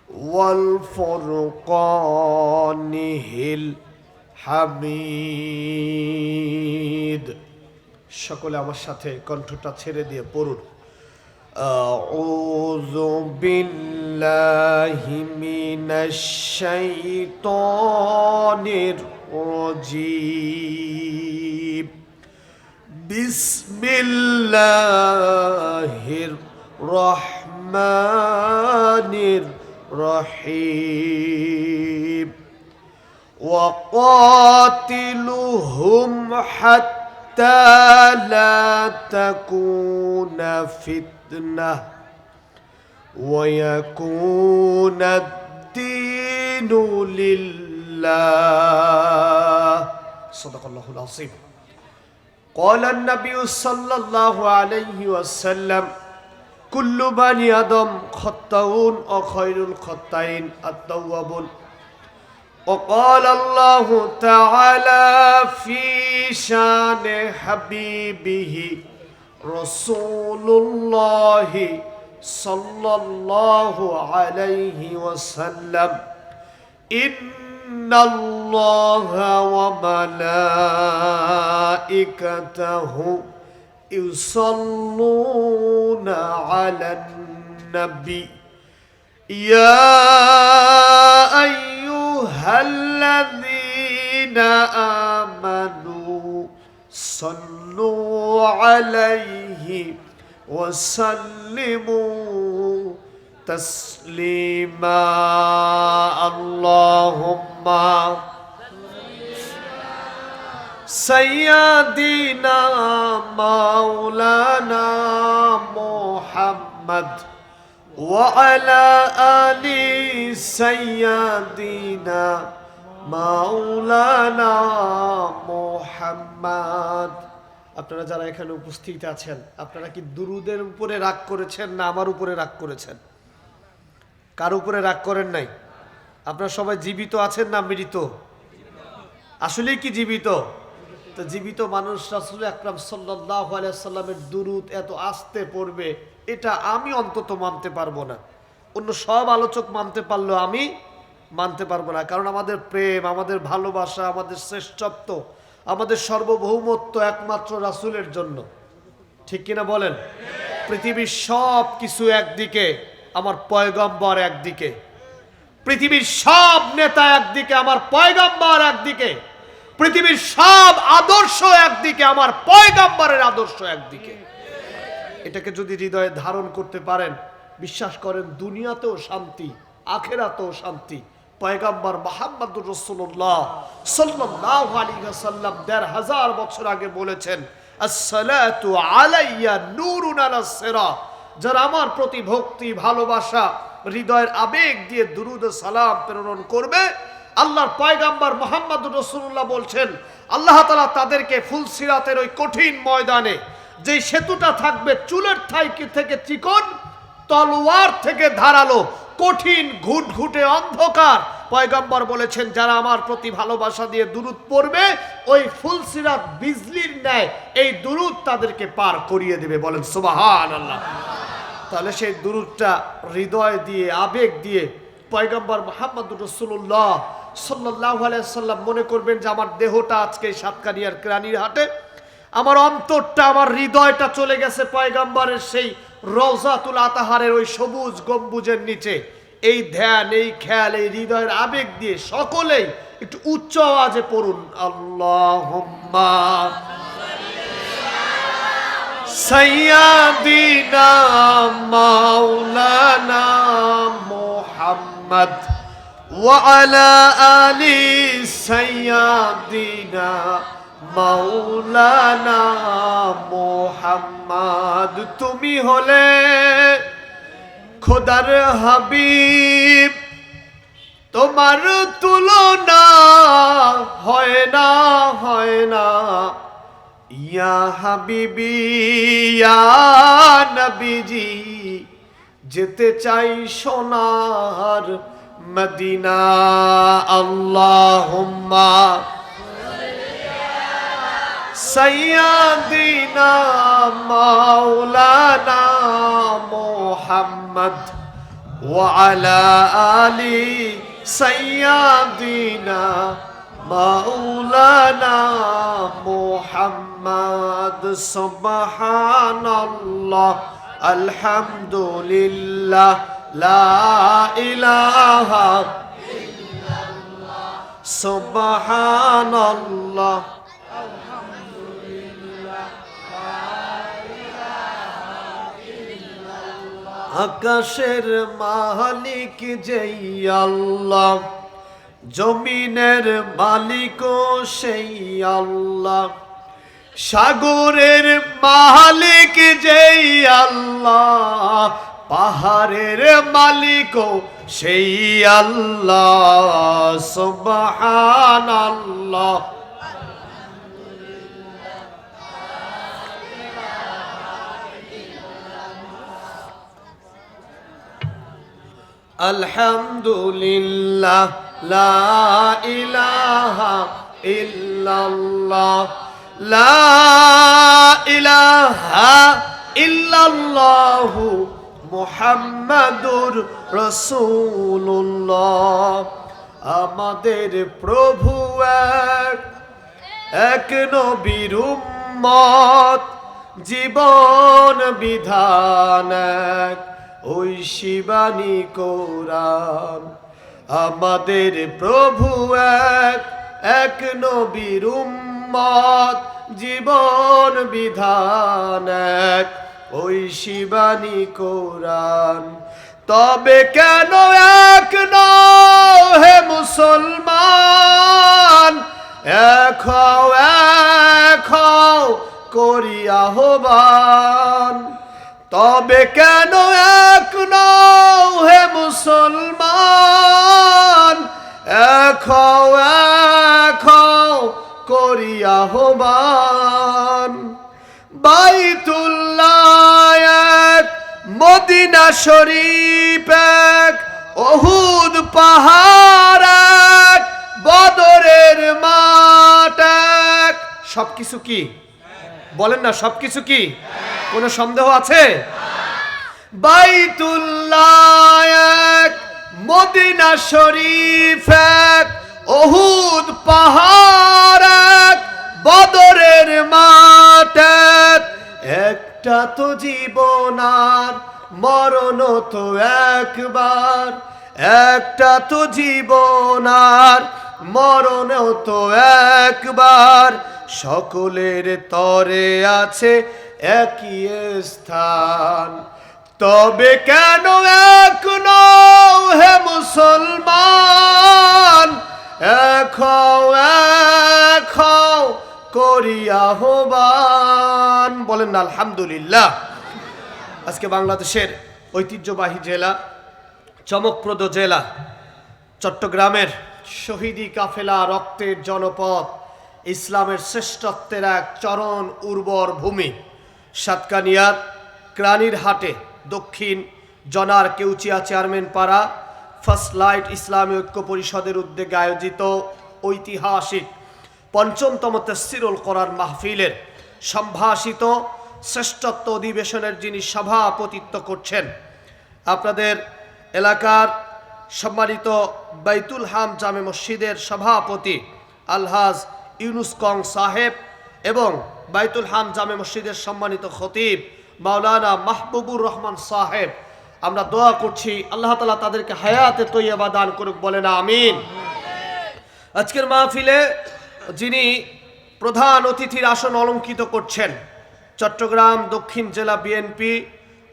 ওয়াল হামিদ। সকলে আমার সাথে কণ্ঠটা ছেড়ে দিয়ে পড়ুন। আউযু বিল্লাহি মিনাশ শাইতানির রাজীম। বিসমিল্লাহির রহমানির রহিম। وقاتلهم حتى لا تكون فتنة ويكون الدين لله صدق الله العظيم. قال النبي صلى الله عليه وسلم كل بني آدم خطاؤون وخير الخطائين التوابون. وقال الله تعالى في شان حبيبه رسول الله صلى الله عليه وسلم إن الله وملائكته يصلون على النبي يا أيها الذين آمنوا صلوا عليه وسلموا تسليما. اللهم سيدنا مولانا محمد وعلى آل سيدنا مولانا محمد. আপনারা যারা এখানে উপস্থিত আছেন, আপনারা কি দুরুদের উপরে রাগ করেছেন না আমার উপরে রাগ করেছেন? কার উপরে রাগ করেন নাই? আপনারা সবাই জীবিত আছেন না মৃত? আসলেই কি জীবিত? তো জীবিত মানুষ রাসূল আকরাম সাল্লাল্লাহু আলাইহি ওয়াসাল্লামের দুরুদ এত আস্তে পড়বে, এটা আমি অন্তত মানতে পারবো না। অন্য সব আলোচক মানতে পারলো, আমি মানতে পারবো না। কারণ আমাদের প্রেম, আমাদের ভালোবাসা, আমাদের শ্রেষ্ঠত্ব, আমাদের সার্বভৌমত্ব একমাত্র রাসূলের জন্য। ঠিক কিনা বলেন? পৃথিবীর সব কিছু একদিকে, আমার পয়গম্বর একদিকে। পৃথিবীর সব নেতা একদিকে, আমার পয়গম্বর একদিকে। পৃথিবীর সব আদর্শ একদিকে, আমার পয়গম্বরের আদর্শ একদিকে। এটাকে যদি হৃদয়ে ধারণ করতে পারেন, বিশ্বাস করেন দুনিয়াতেও শান্তি, আখিরাতেও শান্তি। পয়গম্বর মুহাম্মদুর রাসূলুল্লাহ সাল্লাল্লাহু আলাইহি ওয়াসাল্লাম ১৫০০ বছর আগে বলেছেন, আসসালাতু আলাইয়া নূরুন আলাস সিরা। যারা আমার প্রতি ভক্তি, ভালোবাসা, হৃদয়ের আবেগ দিয়ে দুরুদ ও সালাম প্রেরণ করবে, আল্লাহর পয়গম্বর মুহাম্মদুর রাসূলুল্লাহ বলছেন, আল্লাহ তাআলা তাদেরকে ফুলসিরাতের ওই কঠিন ময়দানে, যে সেতুটা থাকবে চুলের থাইকি থেকে চিকন, তলোয়ার থেকে ধারালো, কঠিন ঘুটঘুটে অন্ধকার, পয়গম্বর বলেছেন যারা আমার প্রতি ভালোবাসা দিয়ে দুরুদ পড়বে, ওই ফুলসিরাত বিজলির ন্যায় এই দুরুদ তাদেরকে পার করিয়ে দেবে। বলেন সুবহানাল্লাহ। তাহলে সেই দুরুদটা হৃদয় দিয়ে, আবেগ দিয়ে পয়গম্বর মুহাম্মদুর রাসূলুল্লাহ সাল্লাল্লাহু আলাইহি ওয়াসাল্লাম মনে করবেন যে আমার দেহটা আজকে সাতকানিয়ার কেরানির হাটে, আমার অন্তরটা, আমার হৃদয়টা চলে গেছে পয়গম্বরের সেই রওজাতুল আতাহারের ওই সবুজ গম্বুজের নিচে। এই ধ্যান, এই খেয়াল, এই হৃদয়ের আবেগ দিয়ে সকলেই একটু উচ্চ আওয়াজে পড়ুন, আল্লাহুম্মা সাইয়্যিদিনা মাওলানা মুহাম্মদ ওয়া আলা আলি সাইয়্যিদিনা মাওলানা মুহাম্মদ। তুমি হলে খোদার হাবিব, তোমার তুলনা হয় না, হয় না। ইয়া হাবিবি ইয়া নবীজি, যেতে চাই সোনার মদিনা। আল্লাহুম্মা সাইয়্যিদিনা মাওলানা মুহাম্মদ وعلى آل سيدنا مولانا محمد سبحان الله الحمد لله لا إله إلا الله سبحان الله আকাশের মালিক যেই আল্লাহ, জমিনের মালিকও সেই আল্লাহ, সাগরের মালিক যেই আল্লাহ, পাহাড়ের মালিকও সেই আল্লাহ সুবহানাল্লাহ। আলহামদুলিল্লাহ লা ইলাহা ইল্লাল্লাহ লা ইলাহা ইল্লাল্লাহু মুহাম্মাদুর রাসূলুল্লাহ। আমাদের প্রভু এক নবীর উম্মত, জীবন বিধান এক, ওই শিবানী কোরআন। আমাদের প্রভু এক নবীর উম্মত, জীবন বিধান এক, ওই শিবানী কোরআন। তবে কেন এক নও হে মুসলমান, এক হও করি আহ্বান। তবে কেন এক নও হে মুসলমান, এক হও করি আহ্বান। বাইতুল্লাহ এক, মদিনা শরীফ এক, উহুদ পাহাড় এক, বদরের মাঠ এক। সবকিছু কি বলেন না? সবকিছু কি? কোনো সন্দেহ আছে? বাইতুল্লাহ এক, মদিনা শরীফ এক, উহুদ পাহাড় এক, বদরের মাঠ এক। একটা তো জীবন আর মরণ তো একবার, একটা তো জীবন আর মরণ তো একবার। সকলের তরে আছে একই স্থান। তবে কেন এক নও হে মুসলমান, এক হও করি আহ্বান। বলেন না আলহামদুলিল্লাহ। আজকে বাংলাদেশের ঐতিহ্যবাহী জেলা, চমকপ্রদ জেলা চট্টগ্রামের শহীদি কাফেলা, রক্তের জনপদ, ইসলামের শ্রেষ্ঠত্বের এক চরণ উর্বর ভূমি, সাতকানিয়ার ক্রানির হাটে দক্ষিণ জনার কেউচিয়া চেয়ারম্যান পাড়া ফার্স্ট লাইট ইসলামী ঐক্য পরিষদের উদ্যোগে আয়োজিত ঐতিহাসিক পঞ্চমতম তাফসীরুল কোরআন মাহফিলের সম্ভাষিত শ্রেষ্ঠত্ব অধিবেশনের যিনি সভাপতিত্ব করছেন, আপনাদের এলাকার সম্মানিত বাইতুল হাম জামে মসজিদের সভাপতি আলহাজ ইউনুস কং সাহেব এবং বাইতুল হাম জামে মসজিদের সম্মানিত খতিব মাওলানা মাহবুবুর রহমান সাহেব, আমরা দোয়া করছি আল্লাহ তাআলা তাদেরকে হায়াতে তৈয়বা দান করুক। বলেন আমিন। আজকের মাহফিলে যিনি প্রধান অতিথির আসন অলঙ্কিত করছেন, চট্টগ্রাম দক্ষিণ জেলা বিএনপি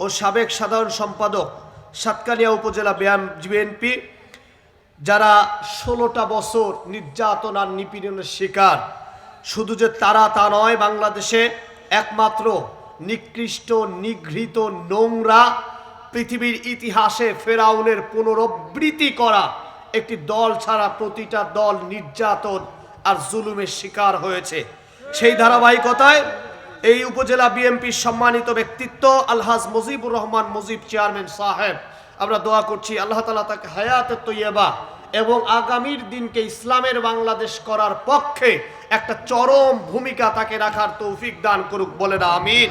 ও সাবেক সাধারণ সম্পাদক সাতকানিয়া উপজেলা বিএনপি, যারা 16টা বছর নির্যাতন আর নিপীড়নের শিকার। শুধু যে তারা তা নয়, বাংলাদেশে একমাত্র নিকৃষ্ট, নিগৃহীত, নোংরা, পৃথিবীর ইতিহাসে ফেরাউনের পুনরাবৃত্তি করা একটি দল ছাড়া প্রতিটা দল নির্যাতন আর জুলুমের শিকার হয়েছে। সেই ধারাবাহিকতায় এই উপজেলা বিএনপির সম্মানিত ব্যক্তিত্ব আলহাজ মুজিবুর রহমান মুজিব চেয়ারম্যান সাহেব, আমরা দোয়া করছি আল্লাহ তাআলা তাকে হায়াতে তৈয়বা এবং আগামীর দিনকে ইসলামের বাংলাদেশ করার পক্ষে একটা চরম ভূমিকা তাকে রাখার তৌফিক দান করুক। বলে না আমিন।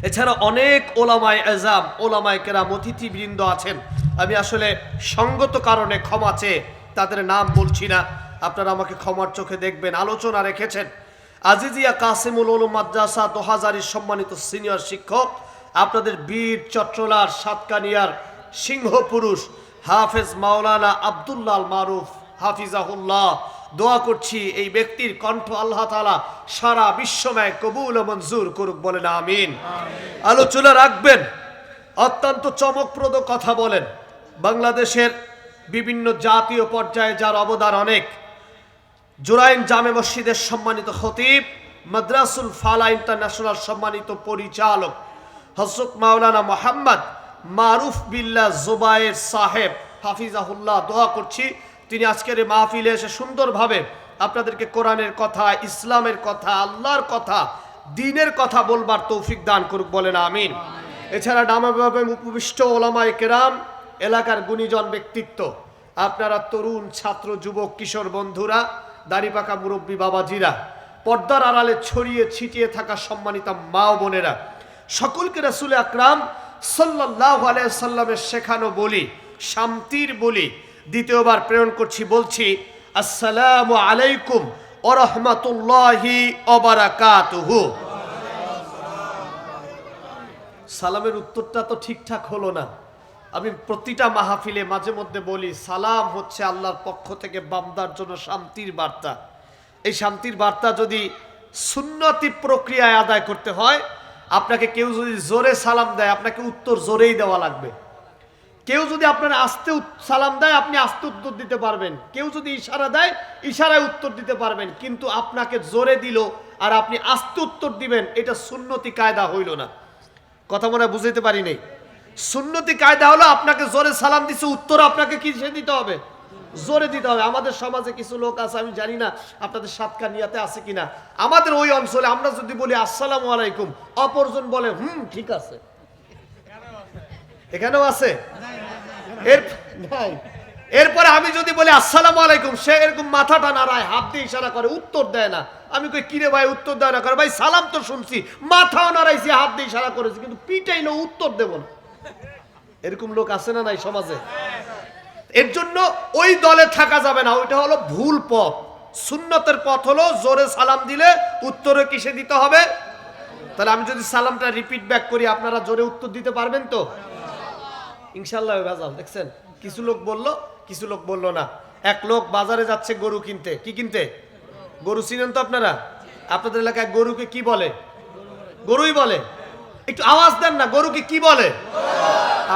এছাড়া অনেক ওলামায়ে আযম, ওলামায়ে কেরাম, অতিথিবৃন্দ আছেন। আমি আসলে সঙ্গত কারণে ক্ষমা চেয়ে তাদের নাম বলছি না, আপনারা আমাকে ক্ষমার চোখে দেখবেন। আলোচনা রেখেছেন আজিজিয়া কাসিমুল উলুম মাদ্রাসা 2000-এর সম্মানিত সিনিয়র শিক্ষক, আপনাদের বীর চট্টলার সাতকানিয়ার সিংহ পুরুষ হাফেজ মাওলানা আব্দুল্লাহ আল মারুফ হাফিজাহুল্লাহ। দোয়া করছি এই ব্যক্তির কণ্ঠ আল্লাহ তাআলা সারা বিশ্বময় কবুল ও মঞ্জুর করুক, বলেন আমিন। আলোচনা রাখবেন, অত্যন্ত চমকপ্রদ কথা বলেন। বাংলাদেশের বিভিন্ন জাতীয় পর্যায়ে যার অবদান অনেক, জুরাইন জামে মসজিদের সম্মানিত খতিব, মাদ্রাসুল ফালা ইন্টারন্যাশনাল সম্মানিত পরিচালক হযরত মাওলানা মোহাম্মদ মারুফ বিল্লাহ জুবায়ের সাহেব হাফিজাহুল্লাহ। দোয়া করছি তিনি আজকের এই মাহফিলে এসে সুন্দরভাবে আপনাদেরকে কোরআনের কথা, ইসলামের কথা, আল্লাহর কথা, দ্বীনের কথা বলবার তৌফিক দান করুক, বলেন আমিন। এছাড়া ডামাভাবে উপবিষ্ট ওলামায়ে কেরাম, এলাকার গুণীজন ব্যক্তিত্ব, আপনারা তরুণ ছাত্র যুবক কিশোর বন্ধুরা, দাড়িপাকা মুরব্বী বাবাজিরা, পর্দার আড়ালে ছড়িয়ে ছিটিয়ে থাকা সম্মানিত মা ও বোনেরা, সকলকে রাসূল আকরাম সাল্লাল্লাহু আলাইহি সাল্লামের শেখানো বলি, শান্তির বলি দ্বিতীয়বার প্রেরণ করছি। বলছি আসসালামু আলাইকুম ওয়া রাহমাতুল্লাহি ওয়া বারাকাতুহু। সালামের উত্তরটা তো ঠিকঠাক হলো না। আমি প্রতিটা মাহফিলে মাঝে মধ্যে বলি, সালাম হচ্ছে আল্লাহর পক্ষ থেকে বান্দার জন্য শান্তির বার্তা। এই শান্তির বার্তা যদি সুন্নতি প্রক্রিয়ায় আদায় করতে হয়, আপনাকে কেউ যদি জোরে সালাম দেয়, আপনাকে উত্তর জোরেই দেওয়া লাগবে। কেউ যদি আপনার আস্তে সালাম দেয়, আপনি আস্তে উত্তর দিতে পারবেন। কেউ যদি ইশারা দেয়, ইশারায় উত্তর দিতে পারবেন। কিন্তু আপনাকে জোরে দিল আর আপনি আস্তে উত্তর দিবেন, এটা সুন্নতি কায়দা হইল না। কথা মনে বুঝাইতে পারি নাই। সুন্নতি কায়দা হলো আপনাকে জোরে সালাম দিছে, উত্তর আপনাকে কিসে দিতে হবে? জোরে দিতে হবে। আমাদের সমাজে কিছু লোক আছে, আমি জানি না আপনাদের সাতকানিয়াতে আছে কিনা, আমাদের ওই অঞ্চলে আমরা যদি বলি আসসালামু আলাইকুম, অপরজন বলে ঠিক আছে। এখানেও আছে। এরপরে আমি যদি বলি আসসালামু আলাইকুম, সে এরকম মাথাটা নাড়ায়, হাত দিয়ে ইশারা করে, উত্তর দেয় না। আমি কই কিরে ভাই উত্তর দেয় না? করে ভাই সালাম তো শুনছি, মাথাও নাড়াইছি, হাত দিয়ে ইশারা করেছি, কিন্তু পিটাইলো, উত্তর দেব না। এরকম লোক আছে না নাই সমাজে? এর জন্য ওই দলে থাকা যাবে না, ওইটা হলো ভুল পথ। সুন্নতের পথ হলো জোরে সালাম দিলে উত্তরে কিসে দিতে হবে? তাহলে আমি যদি সালামটা রিপিট ব্যাক করি, আপনারা জোরে উত্তর দিতে পারবেন তো? ইনশাআল্লাহ। ভেজাল দেখছেন, কিছু লোক বললো, কিছু লোক বললো না। এক লোক বাজারে যাচ্ছে গরু কিনতে। কি কিনতে? গরু। চিনেন তো আপনারা? আপনাদের এলাকায় গরুকে কি বলে? গরুই বলে। একটু আওয়াজ দেন না, গরুকে কি বলে?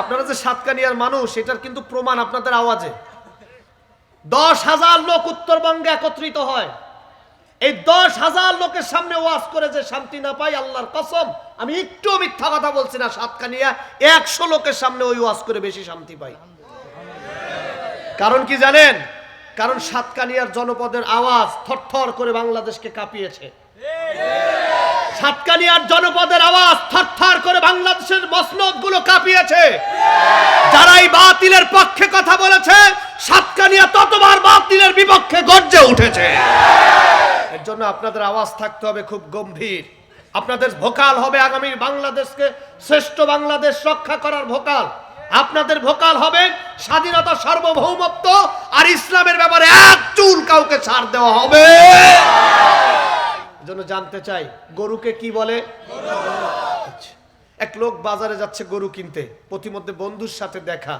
আপনারা যে সাতকানিয়ার মানুষ, এটার কিন্তু প্রমাণ আপনাদের আওয়াজে। 10,000 লোক উত্তরবঙ্গে একত্রিত হয়। এই 10,000 লোকের সামনে ওয়াজ করে যে শান্তি না পাই, আল্লাহর কসম আমি একটু মিথ্যা কথা বলছি না। সাতকানিয়া 100 লোকের সামনে ওই ওয়াজ করে বেশি শান্তি পাই। কারণ কি জানেন? কারণ সাতকানিয়ার জনপদের আওয়াজ থরথর করে বাংলাদেশকে কাঁপিয়েছে। সাতকানিয়ার জনপদের আওয়াজ থরথর করে বাংলাদেশের মসনদ গুলো কাঁপিয়েছে। যারা এই বাতিলের পক্ষে কথা বলেছে, সাতকানিয়া ততবার বাতিলের বিপক্ষে গর্জে উঠেছে। এর জন্য আপনাদের আওয়াজ থাকতে হবে খুব গম্ভীর। আপনাদের ভোকাল হবে আগামীর বাংলাদেশকে শ্রেষ্ঠ বাংলাদেশ রক্ষা করার ভোকাল। আপনাদের ভোকাল হবে স্বাধীনতা, সার্বভৌমত্ব আর ইসলামের ব্যাপারে এক চুল কাউকে ছাড় দেওয়া হবে। জন্য জানতে চাই গরুকে কি বলে? এক লোক বাজারে যাচ্ছে গরু কিনতে, প্রতিমধ্যে বন্ধুর সাথে দেখা।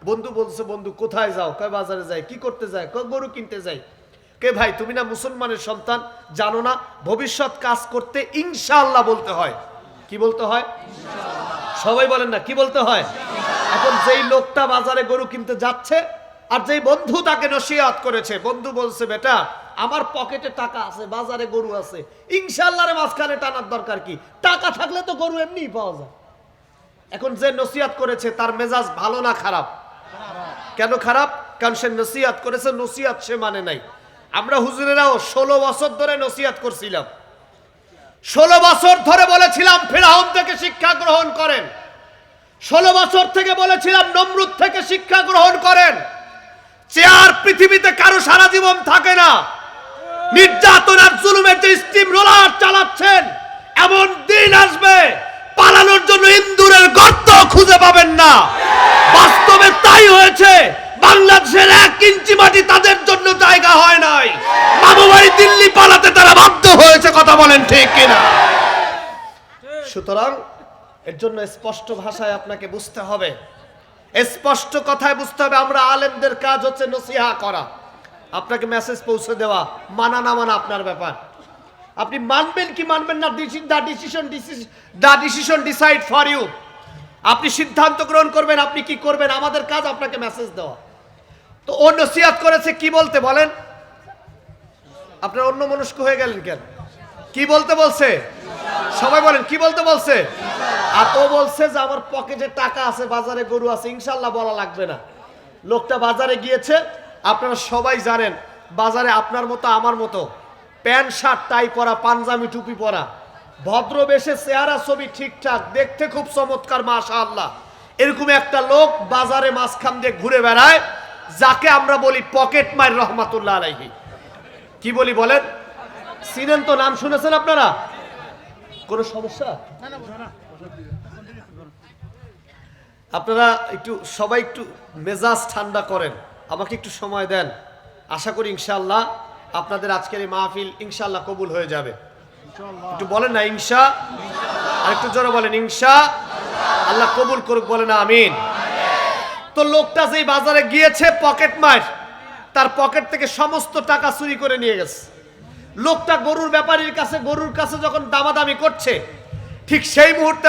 বন্ধু বলছে, বন্ধু কোথায় যাও? কয় বাজারে যাই। কি করতে যায়? কয় গরু কিনতে যাই। কে ভাই তুমি না মুসলমানের সন্তান, জানো না ভবিষ্যৎ কাজ করতে ইনশাআল্লাহ বলতে হয়? কি বলতে হয়? সবাই বলেন না, কি বলতে হয়? এখন যেই লোকটা বাজারে গরু কিনতে যাচ্ছে আর যেই বন্ধু তাকে নসিহত করেছে, বন্ধু বলছে বেটা আমার পকেটে টাকা আছে, বাজারে গরু আছে, ইনশাআল্লাহর মাঝখানে টানার দরকার কি? টাকা থাকলে তো গরু এমনিই পাওয়া যায়। এখন যে নসিহত করেছে তার মেজাজ ভালো না খারাপ? কেন খারাপ? কারণ সে নসিহত করেছে, নসিহত সে মানে নাই। আমরা হুজুরেরাও 16 বছর ধরে নসিহত করছিলাম। 16 বছর ধরে বলেছিলাম ফিরআউন থেকে শিক্ষা গ্রহণ করেন। 16 বছর থেকে বলেছিলাম নমরুদ থেকে শিক্ষা গ্রহণ করেন। চেয়ার পৃথিবীতে কারো সারা জীবন থাকে না। নির্যাতন আর জুলুমের যে স্টিম রোলার চালাচ্ছেন, এমন দিন আসবে পালানোর জন্য ইন্দুরের গর্ত খুঁজে পাবেন না। বাস্তবে তাই হয়েছে। বাংলাদেশের 1 ইঞ্চি মাটি তাদের জন্য জায়গা হয় নাই। মামু বাড়ি দিল্লি পালাতে তারা বাধ্য হয়েছে। কথা বলেন ঠিক কিনা? সুতরাং এর জন্য স্পষ্ট ভাষায় আপনাকে বুঝতে হবে, স্পষ্ট কথায় বুঝতে হবে। আমরা আলেমদের কাজ হচ্ছে নসিহা করা, আপনাকে মেসেজ পৌঁছে দেওয়া। মানা না মানা আপনার ব্যাপার। আপনি মানবেন কি মানবেন না, the decision decide for you. আপনি সিদ্ধান্ত গ্রহণ করবেন, আপনি কি করবেন। আমাদের কাজ আপনাকে মেসেজ দেওয়া। তো ও নসিহত করেছে কি বলতে বলেন? আপনারা অন্য মনস্ক হয়ে গেলেন কেন? কি বলতে বলছে? সবাই বলেন কি বলতে বলছে? আর ও বলছে যে আমার পকেটে টাকা আছে, বাজারে গরু আছে, ইনশাল্লাহ বলা লাগবে না। লোকটা বাজারে গিয়েছে, আপনারা সবাই জানেন বাজারে আপনার মতো আমার মতো প্যান্ট শার্ট টাই পরা, পাঞ্জাবি টুপি পরা, ভদ্র বেশে, চেহারা ছবি ঠিকঠাক, দেখতে খুব চমৎকার মাশাআল্লাহ, এরকম একটা লোক বাজারে মাঝখান দিয়ে ঘুরে বেড়ায়, যাকে আমরা বলি পকেট মার রহমাতুল্লাহ আলাইহি। কি বলি বলেন? চিনেন তো? নাম শুনেছেন আপনারা? কোনো সমস্যা? আপনারা একটু সবাই একটু মেজাজ ঠান্ডা করেন, আমাকে একটু সময় দেন। আশা করি ইনশাআল্লাহ আপনাদের আজকের এই মাহফিল ইনশাআল্লাহ কবুল হয়ে যাবে। একটু বলেন না ইনশা। আর একটু জোরে বলেন ইনশা। আল্লাহ কবুল করুক, বলেন আমিন। তো লোকটা যেই বাজারে গিয়েছে পকেট মার, তার পকেট থেকে সমস্ত টাকা চুরি করে নিয়ে গেছে। লোকটা গরুর ব্যাপারীর কাছে, গরুর কাছে যখন দামাদামি করছে, ঠিক সেই মুহূর্তে